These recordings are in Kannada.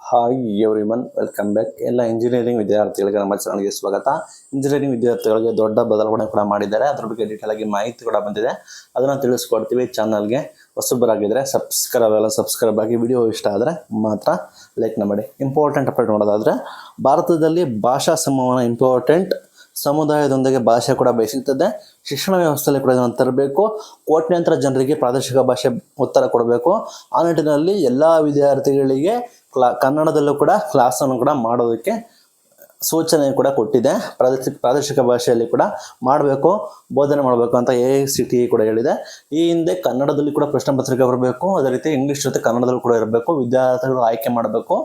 Hi everyone, welcome back. ಎಲ್ಲ ಇಂಜಿನಿಯರಿಂಗ್ ವಿದ್ಯಾರ್ಥಿಗಳಿಗೆ ನಮ್ಮ ಚಾನಲ್ಗೆ ಸ್ವಾಗತ. ಇಂಜಿನಿಯರಿಂಗ್ ವಿದ್ಯಾರ್ಥಿಗಳಿಗೆ ದೊಡ್ಡ ಬದಲಾವಣೆ ಕೂಡ ಮಾಡಿದ್ದಾರೆ. ಅದ್ರ ಬಗ್ಗೆ ಡೀಟೇಲ್ ಆಗಿ ಮಾಹಿತಿ ಕೂಡ ಬಂದಿದೆ, ಅದನ್ನು ತಿಳಿಸ್ಕೊಡ್ತೀವಿ. ಚಾನಲ್ಗೆ ಹೊಸಬರಾಗಿದ್ದರೆ ಸಬ್ಸ್ಕ್ರೈಬ್ ಆಗಿ, ವಿಡಿಯೋ ಇಷ್ಟ ಆದರೆ ಮಾತ್ರ ಲೈಕ್ ಮಾಡಿ. ಇಂಪಾರ್ಟೆಂಟ್ ಅಪ್ಡೇಟ್ ನೋಡೋದಾದರೆ, ಭಾರತದಲ್ಲಿ ಭಾಷಾ ಸಂವಹನ ಇಂಪಾರ್ಟೆಂಟ್. ಸಮುದಾಯದೊಂದಿಗೆ ಭಾಷೆ ಕೂಡ ಬೇಯಿಸುತ್ತದೆ. ಶಿಕ್ಷಣ ವ್ಯವಸ್ಥೆಯಲ್ಲಿ ಕೂಡ ಇದನ್ನು ತರಬೇಕು. ಕೋಟ್ಯಾಂತರ ಜನರಿಗೆ ಪ್ರಾದೇಶಿಕ ಭಾಷೆ ಉತ್ತರ ಕೊಡಬೇಕು. ಆ ನಿಟ್ಟಿನಲ್ಲಿ ಎಲ್ಲ ವಿದ್ಯಾರ್ಥಿಗಳಿಗೆ ಕನ್ನಡದಲ್ಲೂ ಕೂಡ ಕ್ಲಾಸನ್ನು ಕೂಡ ಮಾಡೋದಕ್ಕೆ ಸೂಚನೆ ಕೂಡ ಕೊಟ್ಟಿದೆ. ಪ್ರಾದೇಶಿಕ ಭಾಷೆಯಲ್ಲಿ ಕೂಡ ಮಾಡಬೇಕು, ಬೋಧನೆ ಮಾಡಬೇಕು ಅಂತ AICTE ಕೂಡ ಹೇಳಿದೆ. ಈ ಹಿಂದೆ ಕನ್ನಡದಲ್ಲಿ ಕೂಡ ಪ್ರಶ್ನೆ ಪತ್ರಿಕೆ ಬರಬೇಕು, ಅದೇ ರೀತಿ ಇಂಗ್ಲೀಷ್ ಜೊತೆ ಕನ್ನಡದಲ್ಲೂ ಕೂಡ ಇರಬೇಕು. ವಿದ್ಯಾರ್ಥಿಗಳು ಆಯ್ಕೆ ಮಾಡಬೇಕು.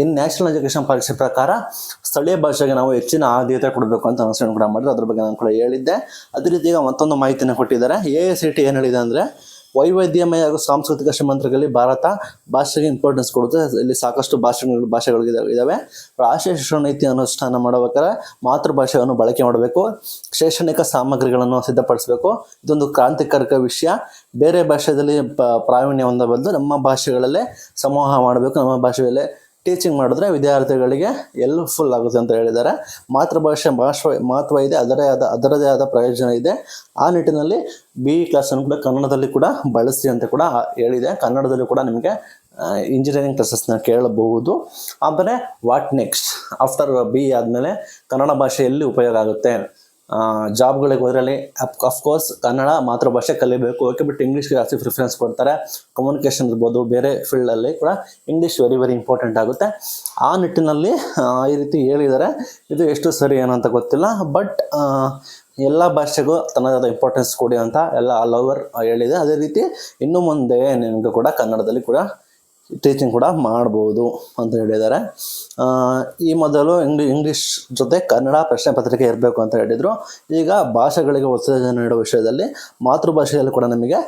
ಇನ್ನು ನ್ಯಾಷನಲ್ ಎಜುಕೇಷನ್ ಪಾಲಿಸಿ ಪ್ರಕಾರ ಸ್ಥಳೀಯ ಭಾಷೆಗೆ ನಾವು ಹೆಚ್ಚಿನ ಆದ್ಯತೆ ಕೊಡಬೇಕು ಅಂತ ಅನೌನ್ಸ್ಮೆಂಟ್ ಕೂಡ ಮಾಡಿದ್ರು. ಅದ್ರ ಬಗ್ಗೆ ನಾನು ಕೂಡ ಹೇಳಿದ್ದೆ. ಅದೇ ರೀತಿ ಈಗ ಮತ್ತೊಂದು ಮಾಹಿತಿನ ಕೊಟ್ಟಿದ್ದಾರೆ. AICTE ಏನು ಹೇಳಿದೆ ಅಂದರೆ, ವೈವಿಧ್ಯಮಯ ಹಾಗೂ ಸಾಂಸ್ಕೃತಿಕ ಶ್ರೀಮಂತರಲ್ಲಿ ಭಾರತ ಭಾಷೆಗೆ ಇಂಪಾರ್ಟೆನ್ಸ್ ಕೊಡುತ್ತೆ. ಇಲ್ಲಿ ಸಾಕಷ್ಟು ಭಾಷೆಗಳು ಇದ್ದಾವೆ. ರಾಷ್ಟ್ರೀಯ ಶಿಕ್ಷಣ ನೀತಿ ಅನುಷ್ಠಾನ ಮಾಡಬೇಕಾದ್ರೆ ಮಾತೃಭಾಷೆಯನ್ನು ಬಳಕೆ ಮಾಡಬೇಕು. ಶೈಕ್ಷಣಿಕ ಸಾಮಗ್ರಿಗಳನ್ನು ಸಿದ್ಧಪಡಿಸಬೇಕು. ಇದೊಂದು ಕ್ರಾಂತಿಕಾರಕ ವಿಷಯ. ಬೇರೆ ಭಾಷೆಯಲ್ಲಿ ಪ್ರಾವೀಣ್ಯ ಹೊಂದ ಬದಲು ನಮ್ಮ ಭಾಷೆಗಳಲ್ಲೇ ಸಂವಹನ ಮಾಡಬೇಕು. ನಮ್ಮ ಭಾಷೆಯಲ್ಲೇ ಟೀಚಿಂಗ್ ಮಾಡಿದ್ರೆ ವಿದ್ಯಾರ್ಥಿಗಳಿಗೆ ಹೆಲ್ಪ್ಫುಲ್ ಆಗುತ್ತೆ ಅಂತ ಹೇಳಿದ್ದಾರೆ. ಮಾತೃಭಾಷೆ ಮಹತ್ವ ಇದೆ, ಅದರದೇ ಆದ ಪ್ರಯೋಜನ ಇದೆ. ಆ ನಿಟ್ಟಿನಲ್ಲಿ BE ಕ್ಲಾಸನ್ನು ಕೂಡ ಕನ್ನಡದಲ್ಲಿ ಕೂಡ ಬಳಸಿ ಅಂತ ಕೂಡ ಹೇಳಿದೆ. ಕನ್ನಡದಲ್ಲಿ ಕೂಡ ನಿಮಗೆ ಇಂಜಿನಿಯರಿಂಗ್ ಕ್ಲಾಸಸ್ನ ಕೇಳಬಹುದು. ಆದರೆ ವಾಟ್ ನೆಕ್ಸ್ಟ್ ಆಫ್ಟರ್ BE ಆದಮೇಲೆ ಕನ್ನಡ ಭಾಷೆ ಎಲ್ಲಿ ಉಪಯೋಗ ಆಗುತ್ತೆ? ಜಾಬ್ಗಳಿಗೆ ಹೋದ್ರಲ್ಲಿ ಅಫ್ಕೋರ್ಸ್ ಕನ್ನಡ ಮಾತೃಭಾಷೆ ಕಲಿಬೇಕು. ಓಕೆ, ಬಟ್ ಇಂಗ್ಲೀಷ್ಗೆ ಜಾಸ್ತಿ ಪ್ರಿಫರೆನ್ಸ್ ಕೊಡ್ತಾರೆ. ಕಮ್ಯುನಿಕೇಷನ್ ಇರ್ಬೋದು, ಬೇರೆ ಫೀಲ್ಡಲ್ಲಿ ಕೂಡ ಇಂಗ್ಲೀಷ್ ವೆರಿ ಇಂಪಾರ್ಟೆಂಟ್ ಆಗುತ್ತೆ. ಆ ನಿಟ್ಟಿನಲ್ಲಿ ಈ ರೀತಿ ಹೇಳಿದ್ದಾರೆ. ಇದು ಎಷ್ಟು ಸರಿ ಏನು ಅಂತ ಗೊತ್ತಿಲ್ಲ, ಬಟ್ ಎಲ್ಲ ಭಾಷೆಗೂ ತನ್ನದಾದ ಇಂಪಾರ್ಟೆನ್ಸ್ ಕೊಡಿ ಅಂತ ಎಲ್ಲ ಆಲ್ ಓವರ್ ಹೇಳಿದೆ. ಅದೇ ರೀತಿ ಇನ್ನು ಮುಂದೆ ನಿಮಗೆ ಕೂಡ ಕನ್ನಡದಲ್ಲಿ ಕೂಡ ಟೀಚಿಂಗ್ ಕೂಡ ಮಾಡ್ಬೋದು ಅಂತ ಹೇಳಿದ್ದಾರೆ. ಈ ಮೊದಲು ಇಂಗ್ಲೀಷ್ ಜೊತೆ ಕನ್ನಡ ಪ್ರಶ್ನೆ ಪತ್ರಿಕೆ ಇರಬೇಕು ಅಂತ ಹೇಳಿದರು. ಈಗ ಭಾಷೆಗಳಿಗೆ ಉತ್ತೇಜನ ನೀಡುವ ವಿಷಯದಲ್ಲಿ ಮಾತೃಭಾಷೆಯಲ್ಲಿ ಕೂಡ ನಮಗೆ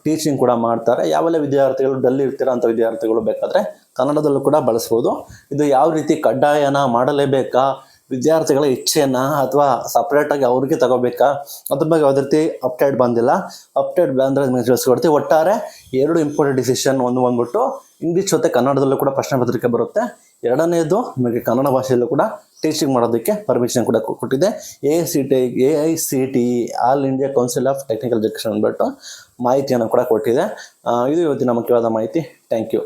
ಟೀಚಿಂಗ್ ಕೂಡ ಮಾಡ್ತಾರೆ. ಯಾವೆಲ್ಲ ವಿದ್ಯಾರ್ಥಿಗಳು ಡಲ್ ಇರ್ತೀರ ಅಂತ ವಿದ್ಯಾರ್ಥಿಗಳು ಬೇಕಾದರೆ ಕನ್ನಡದಲ್ಲೂ ಕೂಡ ಬಳಸ್ಬೋದು. ಇದು ಯಾವ ರೀತಿ ಕಡ್ಡಾಯನ ಮಾಡಲೇಬೇಕಾ, ವಿದ್ಯಾರ್ಥಿಗಳ ಇಚ್ಛೆಯನ್ನು ಅಥವಾ ಸಪ್ರೇಟಾಗಿ ಅವ್ರಿಗೆ ತಗೋಬೇಕಾ, ಅದ್ರ ಬಗ್ಗೆ ಯಾವುದೇ ರೀತಿ ಅಪ್ಡೇಟ್ ಬಂದಿಲ್ಲ. ಅಪ್ಡೇಟ್ ಬಂದರೆ ನಿಮಗೆ ತಿಳಿಸ್ಕೊಡ್ತೀವಿ. ಒಟ್ಟಾರೆ 2 ಇಂಪಾರ್ಟೆಂಟ್ ಡಿಸಿಷನ್. ಒಂದು ಬಂದ್ಬಿಟ್ಟು ಇಂಗ್ಲೀಷ್ ಜೊತೆ ಕನ್ನಡದಲ್ಲೂ ಕೂಡ ಪ್ರಶ್ನೆ ಪತ್ರಿಕೆ ಬರುತ್ತೆ. ಎರಡನೇದು ನಿಮಗೆ ಕನ್ನಡ ಭಾಷೆಯಲ್ಲೂ ಕೂಡ ಟೀಚಿಂಗ್ ಮಾಡೋದಕ್ಕೆ ಪರ್ಮಿಷನ್ ಕೂಡ ಕೊಟ್ಟಿದೆ. AICTE all India council of technical education ಅಂದ್ಬಿಟ್ಟು ಮಾಹಿತಿಯನ್ನು ಕೂಡ ಕೊಟ್ಟಿದೆ. ಇದು ಇವತ್ತಿನ ಮುಖ್ಯವಾದ ಮಾಹಿತಿ. Thank you.